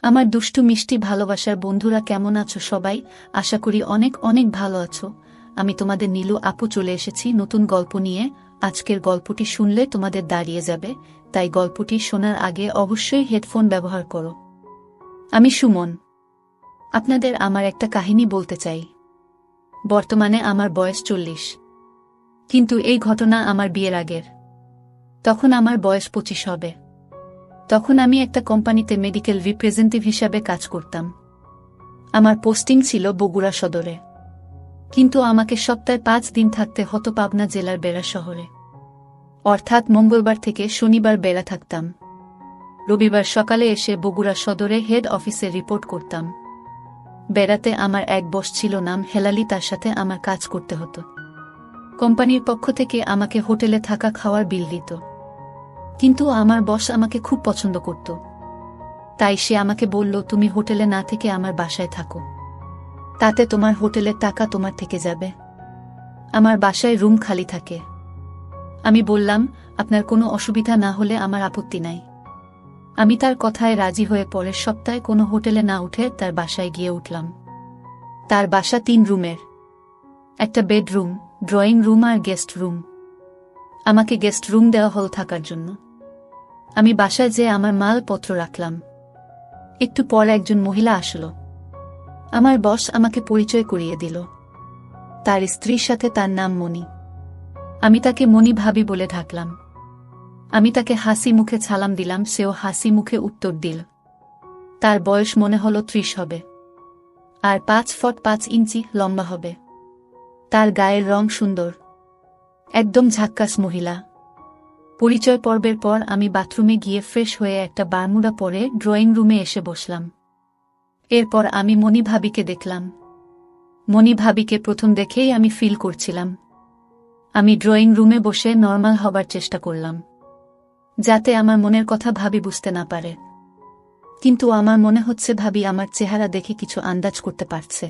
আমার দুষ্টু মিষ্টি ভালোবাসার বন্ধুরা কেমন আছো সবাই? আশা করি অনেক অনেক ভালো আছো। আমি তোমাদের নীলু আপু চলে এসেছি নতুন গল্প নিয়ে। আজকের গল্পটি শুনলে তোমাদের দাঁড়িয়ে যাবে, তাই গল্পটি শোনার আগে অবশ্যই হেডফোন ব্যবহার করো। আমি সুমন। আপনাদের আমার একটা কাহিনী বলতে চাই। বর্তমানে আমার বয়স 40, কিন্তু এই ঘটনা আমার বিয়ের আগের। তখন আমার বয়স 25 হবে। তখন আমি একটা কোম্পানিতে মেডিকেল রিপ্রেজেন্টেটিভ হিসাবে কাজ করতাম। আমার পোস্টিং ছিল বগুড়া সদরে, কিন্তু আমাকে সপ্তাহে 5 দিন থাকতে হতো পাবনা জেলার বেড়া শহরে। অর্থাৎ মঙ্গলবার থেকে শনিবার বেড়া থাকতাম, রবিবার সকালে এসে বগুড়া সদরে হেড অফিসে রিপোর্ট করতাম। বেড়াতে আমার এক বস ছিল, নাম হেলালি, তার সাথে আমার কাজ করতে হতো। কোম্পানির পক্ষ থেকে আমাকে হোটেলে থাকা খাওয়ার বিল দিত, কিন্তু আমার বস আমাকে খুব পছন্দ করত। তাই সে আমাকে বলল, তুমি হোটেলে না থেকে আমার বাসায় থাকো, তাতে তোমার হোটেলের টাকা তোমার থেকে যাবে। আমার বাসায় রুম খালি থাকে। আমি বললাম, আপনার কোনো অসুবিধা না হলে আমার আপত্তি নাই। আমি তার কথায় রাজি হয়ে পরের সপ্তাহে কোনো হোটেলে না উঠে তার বাসায় গিয়ে উঠলাম। তার বাসা 3 রুমের, একটা বেডরুম, ড্রয়িং রুম আর গেস্ট রুম। আমাকে গেস্ট রুম দেওয়া হল থাকার জন্য। আমি বাসায় যেয়ে আমার মালপত্র রাখলাম। একটু পর একজন মহিলা আসলো। আমার বস আমাকে পরিচয় করিয়ে দিল। তার স্ত্রীর সাথে, তার নাম মণি। আমি তাকে মণি ভাবি বলে ডাকলাম। আমি তাকে হাসি মুখে সালাম দিলাম, সেও হাসি মুখে উত্তর দিল। তার বয়স মনে হলো 30 হবে, আর 5 ফুট 5 ইঞ্চি লম্বা হবে। তার গায়ের রং সুন্দর, একদম ঝাক্কাস মহিলা। পরিচয় পর্বের পর আমি বাথরুমে গিয়ে ফ্রেশ হয়ে একটা বারমুডা পরে ড্রয়িং রুমে এসে বসলাম। এরপর আমি মণি ভাবিকে দেখলাম। মণি ভাবিকে প্রথম দেখেই আমি ফিল করছিলাম। আমি ড্রয়িং রুমে বসে নর্মাল হবার চেষ্টা করলাম, যাতে আমার মনের কথা ভাবি বুঝতে না পারে। কিন্তু আমার মনে হচ্ছে ভাবি আমার চেহারা দেখে কিছু আন্দাজ করতে পারছে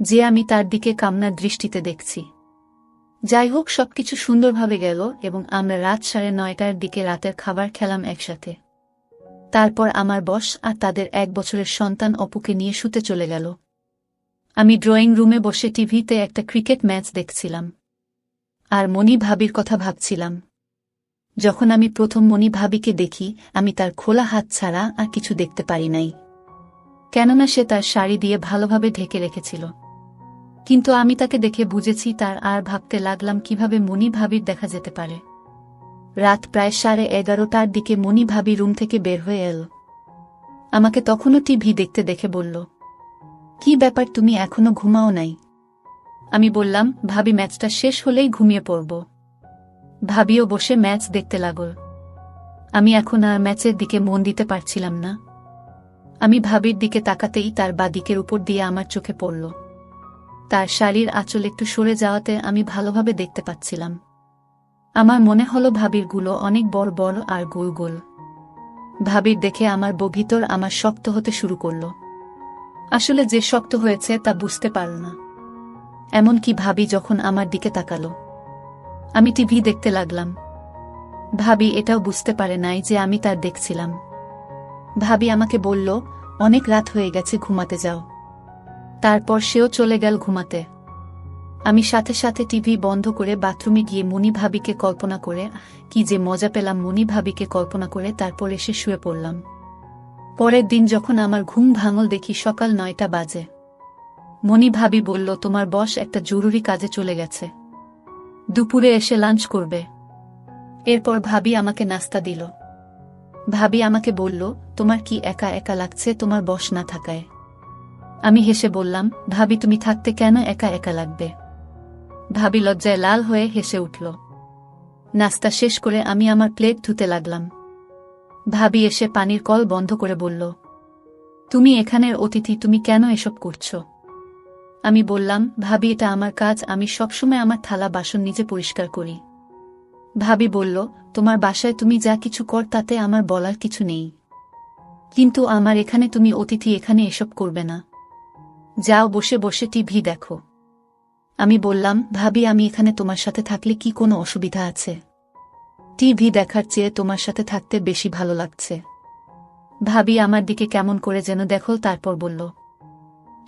যে আমি তার দিকে কামনার দৃষ্টিতে দেখছি। যাই হোক, সবকিছু সুন্দরভাবে গেল এবং আমরা রাত 9:30টার দিকে রাতের খাবার খেলাম একসাথে। তারপর আমার বস আর তাদের 1 বছরের সন্তান অপুকে নিয়ে শুতে চলে গেল। আমি ড্রয়িং রুমে বসে টিভিতে একটা ক্রিকেট ম্যাচ দেখছিলাম আর মণি ভাবির কথা ভাবছিলাম। যখন আমি প্রথম মণি ভাবিকে দেখি, আমি তার খোলা হাত ছাড়া আর কিছু দেখতে পারি নাই, কেননা সে তার শাড়ি দিয়ে ভালোভাবে ঢেকে রেখেছিল। কিন্তু আমি তাকে দেখে বুঝেছি তার, আর ভাবতে লাগলাম কিভাবে মণি ভাবির দেখা যেতে পারে। রাত প্রায় 11:30টার দিকে মণি ভাবি রুম থেকে বের হয়ে এল। আমাকে তখনও টিভি দেখতে দেখে বলল, কি ব্যাপার, তুমি এখনো ঘুমাও নাই? আমি বললাম, ভাবি ম্যাচটা শেষ হলেই ঘুমিয়ে পড়ব। ভাবিও বসে ম্যাচ দেখতে লাগল। আমি এখন আর ম্যাচের দিকে মন দিতে পারছিলাম না। আমি ভাবির দিকে তাকাতেই তার বাঁ দিকের উপর দিয়ে আমার চোখে পড়ল। তার শাড়ির আঁচল একটু সরে যাওয়াতে আমি ভালোভাবে দেখতে পাচ্ছিলাম। আমার মনে হলো ভাবির গুলো অনেক বড় বড় আর গোল গোল। ভাবির দেখে আমার ভিতর আমার শক্ত হতে শুরু করল। আসলে যে শক্ত হয়েছে তা বুঝতে পারল না। এমনকি ভাবি যখন আমার দিকে তাকালো, আমি টিভি দেখতে লাগলাম। ভাবি এটাও বুঝতে পারে নাই যে আমি তার দেখছিলাম। ভাবি আমাকে বলল, অনেক রাত হয়ে গেছে, ঘুমাতে যাও। তারপর সেও চলে গেল ঘুমাতে। আমি সাথে সাথে টিভি বন্ধ করে বাথরুমে গিয়ে মণি ভাবিকে কল্পনা করে, কি যে মজা পেলাম মণি ভাবিকে কল্পনা করে, তারপর এসে শুয়ে পড়লাম। পরের দিন যখন আমার ঘুম ভাঙল, দেখি সকাল 9টা বাজে। মণি ভাবি বলল, তোমার বস একটা জরুরি কাজে চলে গেছে, দুপুরে এসে লাঞ্চ করবে। এরপর ভাবি আমাকে নাস্তা দিল। ভাবি আমাকে বলল, তোমার কি একা একা লাগছে তোমার বস না থাকায়? আমি হেসে বললাম, ভাবি তুমি থাকতে কেন একা একা লাগবে? ভাবি লজ্জায় লাল হয়ে হেসে উঠল। নাস্তা শেষ করে আমি আমার প্লেট ধুতে লাগলাম। ভাবি এসে পানির কল বন্ধ করে বলল, তুমি এখানের অতিথি, তুমি কেন এসব করছো? আমি বললাম, ভাবি এটা আমার কাজ, আমি সবসময় আমার থালা বাসন নিজে পরিষ্কার করি। ভাবি বলল, তোমার বাসায় তুমি যা কিছু কর তাতে আমার বলার কিছু নেই, কিন্তু আমার এখানে তুমি অতিথি, এখানে এসব করবে না। যাও বসে বসে টিভি দেখো। আমি বললাম, ভাবি আমি এখানে তোমার সাথে থাকলে কি কোনো অসুবিধা আছে? টিভি দেখার চেয়ে তোমার সাথে থাকতে বেশি ভালো লাগছে। ভাবি আমার দিকে কেমন করে যেন দেখল, তারপর বলল,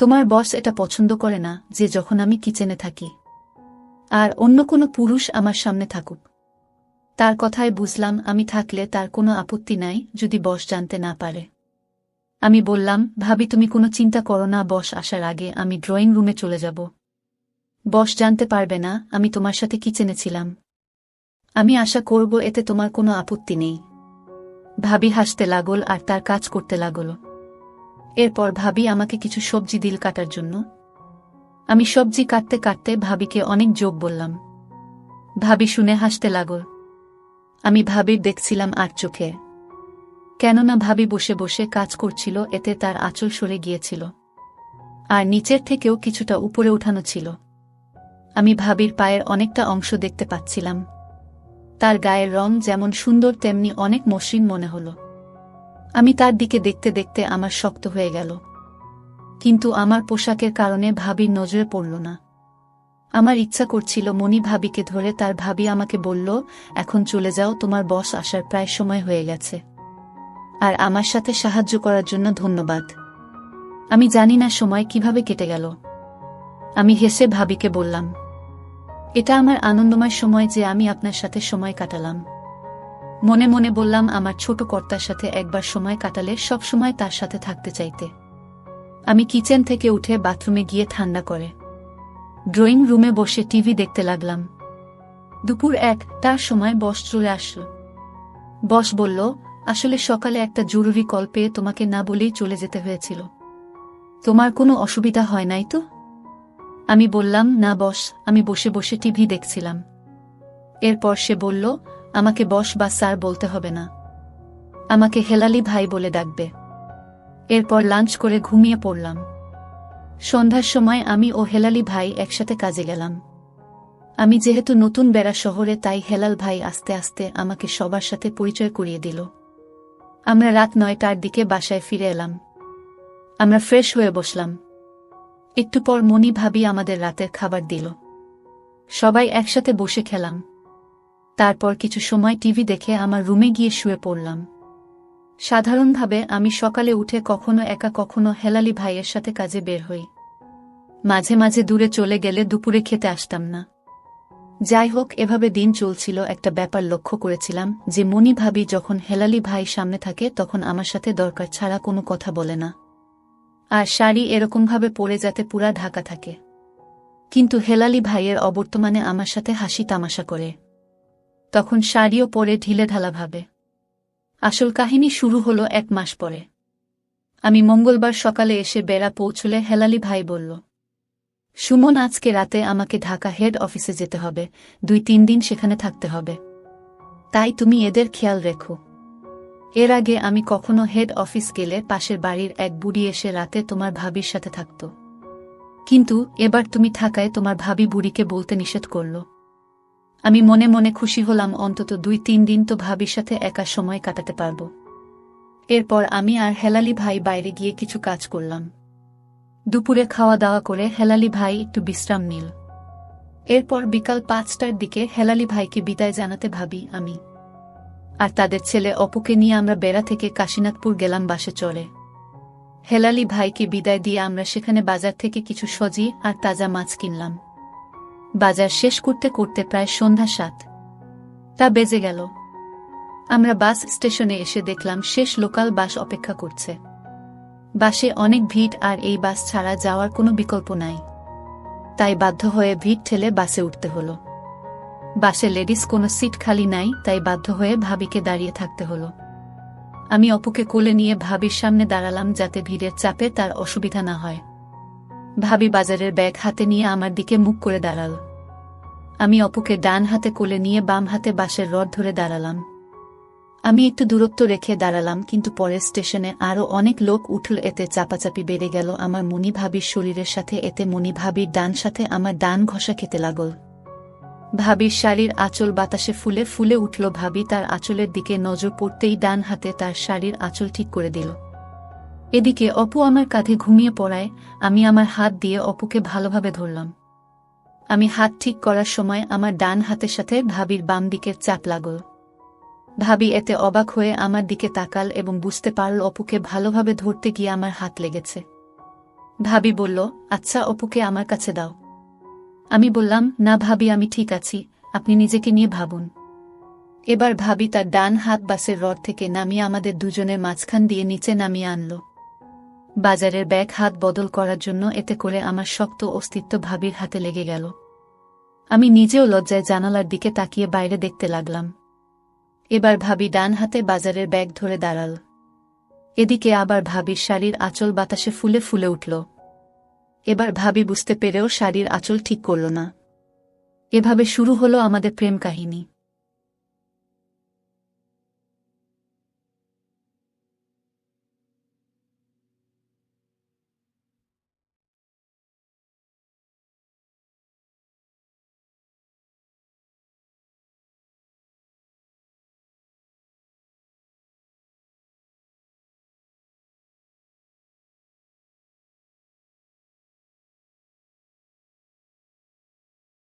তোমার বস এটা পছন্দ করে না যে যখন আমি কিচেনে থাকি আর অন্য কোনো পুরুষ আমার সামনে থাকুক। তার কথায় বুঝলাম আমি থাকলে তার কোনো আপত্তি নাই যদি বস জানতে না পারে। আমি বললাম, ভাবি তুমি কোনো চিন্তা করো না, বস আসার আগে আমি ড্রয়িং রুমে চলে যাব। বস জানতে পারবে না আমি তোমার সাথে কিচেনে ছিলাম। আমি আশা করব এতে তোমার কোনো আপত্তি নেই। ভাবি হাসতে লাগল আর তার কাজ করতে লাগল। এরপর ভাবি আমাকে কিছু সবজি দিল কাটার জন্য। আমি সবজি কাটতে কাটতে ভাবিকে অনেক যোগ বললাম। ভাবি শুনে হাসতে লাগল। আমি ভাবির দেখছিলাম আর চোখে, কেননা ভাবি বসে বসে কাজ করছিল, এতে তার আঁচল সরে গিয়েছিল আর নিচের থেকেও কিছুটা উপরে উঠানো ছিল। আমি ভাবির পায়ের অনেকটা অংশ দেখতে পাচ্ছিলাম। তার গায়ের রং যেমন সুন্দর তেমনি অনেক মসৃণ মনে হল। আমি তার দিকে দেখতে দেখতে আমার শক্ত হয়ে গেল, কিন্তু আমার পোশাকের কারণে ভাবির নজরে পড়ল না। আমার ইচ্ছা করছিল মনি ভাবিকে ধরে, তার ভাবি আমাকে বলল, এখন চলে যাও, তোমার বস আসার প্রায় সময় হয়ে গেছে, আর আমার সাথে সাহায্য করার জন্য ধন্যবাদ। আমি জানি না সময় কিভাবে কেটে গেল। আমি হেসে ভাবিকে বললাম, এটা আমার আনন্দময় সময় যে আমি আপনার সাথে সময় কাটালাম। মনে মনে বললাম, আমার ছোট কর্তার সাথে একবার সময় কাটালে সব সময় তার সাথে থাকতে চাইতে। আমি কিচেন থেকে উঠে বাথরুমে গিয়ে ঠান্ডা করে ড্রয়িং রুমে বসে টিভি দেখতে লাগলাম। দুপুর 1টার সময় বস চলে আসল। বস বলল, আসলে সকালে একটা জরুরি কল পেয়ে তোমাকে না বলেই চলে যেতে হয়েছিল। তোমার কোনো অসুবিধা হয় নাই তো? আমি বললাম, না বস, আমি বসে বসে টিভি দেখছিলাম। এরপর সে বলল, আমাকে বস বা স্যার বলতে হবে না, আমাকে হেলালি ভাই বলে ডাকবে। এরপর লাঞ্চ করে ঘুমিয়ে পড়লাম। সন্ধ্যার সময় আমি ও হেলালি ভাই একসাথে কাজে গেলাম। আমি যেহেতু নতুন বেড়া শহরে, তাই হেলাল ভাই আস্তে আস্তে আমাকে সবার সাথে পরিচয় করিয়ে দিল। আমরা রাত 9টার দিকে বাসায় ফিরে এলাম। আমরা ফ্রেশ হয়ে বসলাম। একটু পর মনি ভাবি আমাদের রাতের খাবার দিল। সবাই একসাথে বসে খেলাম। তারপর কিছু সময় টিভি দেখে আমার রুমে গিয়ে শুয়ে পড়লাম। সাধারণভাবে আমি সকালে উঠে কখনো একা কখনো হেলালি ভাইয়ের সাথে কাজে বের হই। মাঝে মাঝে দূরে চলে গেলে দুপুরে খেতে আসতাম না। যাই হোক, এভাবে দিন চলছিল। একটা ব্যাপার লক্ষ্য করেছিলাম যে মনি ভাবি যখন হেলালি ভাই সামনে থাকে তখন আমার সাথে দরকার ছাড়া কোনো কথা বলে না, আর শাড়ি এরকমভাবে পরে যাতে পুরা ঢাকা থাকে। কিন্তু হেলালি ভাইয়ের অবর্তমানে আমার সাথে হাসি তামাশা করে, তখন শাড়িও পরে ঢিলেঢালাভাবে। আসল কাহিনী শুরু হলো 1 মাস পরে। আমি মঙ্গলবার সকালে এসে বেড়া পৌঁছলে হেলালি ভাই বলল, সুমন, আজকে রাতে আমাকে ঢাকা হেড অফিসে যেতে হবে, 2-3 দিন সেখানে থাকতে হবে, তাই তুমি এদের খেয়াল রেখো। এর আগে আমি কখনো হেড অফিস গেলে পাশের বাড়ির এক বুড়ি এসে রাতে তোমার ভাবির সাথে থাকত, কিন্তু এবার তুমি থাকায় তোমার ভাবি বুড়িকে বলতে নিষেধ করল। আমি মনে মনে খুশি হলাম, অন্তত 2-3 দিন তো ভাবির সাথে একা সময় কাটাতে পারব। এরপর আমি আর হেলালি ভাই বাইরে গিয়ে কিছু কাজ করলাম। দুপুরে খাওয়া দাওয়া করে হেলালি ভাই একটু বিশ্রাম নিল। এরপর বিকাল 5টার দিকে হেলালি ভাইকে বিদায় জানাতে ভাবি আমি আর তাদের ছেলে অপুকে নিয়ে আমরা বেড়া থেকে কাশীনাথপুর গেলাম বাসে চড়ে। হেলালি ভাইকে বিদায় দিয়ে আমরা সেখানে বাজার থেকে কিছু সবজি আর তাজা মাছ কিনলাম। বাজার শেষ করতে করতে প্রায় সন্ধ্যা 7টা বেজে গেল। আমরা বাস স্টেশনে এসে দেখলাম শেষ লোকাল বাস অপেক্ষা করছে। বাসে অনেক ভিড় আর এই বাস ছাড়া যাওয়ার কোনো বিকল্প নাই, তাই বাধ্য হয়ে ভিড় ঠেলে বাসে উঠতে হলো। বাসে লেডিস কোনো সিট খালি নাই, তাই বাধ্য হয়ে ভাবিকে দাঁড়িয়ে থাকতে হলো। আমি অপুকে কোলে নিয়ে ভাবির সামনে দাঁড়ালাম যাতে ভিড়ের চাপে তার অসুবিধা না হয়। ভাবি বাজারের ব্যাগ হাতে নিয়ে আমার দিকে মুখ করে দাঁড়াল। আমি অপুকে ডান হাতে কোলে নিয়ে বাম হাতে বাসের রড ধরে দাঁড়ালাম। আমি একটু দূরত্ব রেখে দাঁড়ালাম, কিন্তু পরের স্টেশনে আরও অনেক লোক উঠল, এতে চাপাচাপি বেড়ে গেল আমার মনি ভাবির শরীরের সাথে। এতে মনি ভাবির ডান সাথে আমার ডান ঘষা খেতে লাগল। ভাবির শাড়ির আঁচল বাতাসে ফুলে ফুলে উঠল। ভাবি তার আঁচলের দিকে নজর পড়তেই ডান হাতে তার শাড়ির আঁচল ঠিক করে দিল। এদিকে অপু আমার কাঁধে ঘুমিয়ে পড়ায় আমি আমার হাত দিয়ে অপুকে ভালোভাবে ধরলাম। আমি হাত ঠিক করার সময় আমার ডান হাতের সাথে ভাবির বাম দিকের চাপ লাগল। ভাবি এতে অবাক হয়ে আমার দিকে তাকাল এবং বুঝতে পারল অপুকে ভালোভাবে ধরতে গিয়ে আমার হাত লেগেছে। ভাবি বলল, আচ্ছা অপুকে আমার কাছে দাও। আমি বললাম, না ভাবি, আমি ঠিক আছি, আপনি নিজেকে নিয়ে ভাবুন। এবার ভাবি তার ডান হাত বাসের রড থেকে নামিয়ে আমাদের দুজনের মাঝখান দিয়ে নিচে নামিয়ে আনল। বাজারের ব্যাগ হাত বদল করার জন্য এতে করে আমার শক্ত অস্তিত্ব ভাবির হাতে লেগে গেল। আমি নিজেও লজ্জায় জানালার দিকে তাকিয়ে বাইরে দেখতে লাগলাম। এবার ভাবি ডান হাতে বাজারের ব্যাগ ধরে দাঁড়াল। এদিকে আবার ভাবির শাড়ির আঁচল বাতাসে ফুলে ফুলে উঠল। এবার ভাবি বুঝতে পেরেও শাড়ির আঁচল ঠিক করল না। এভাবে শুরু হলো আমাদের প্রেম কাহিনী।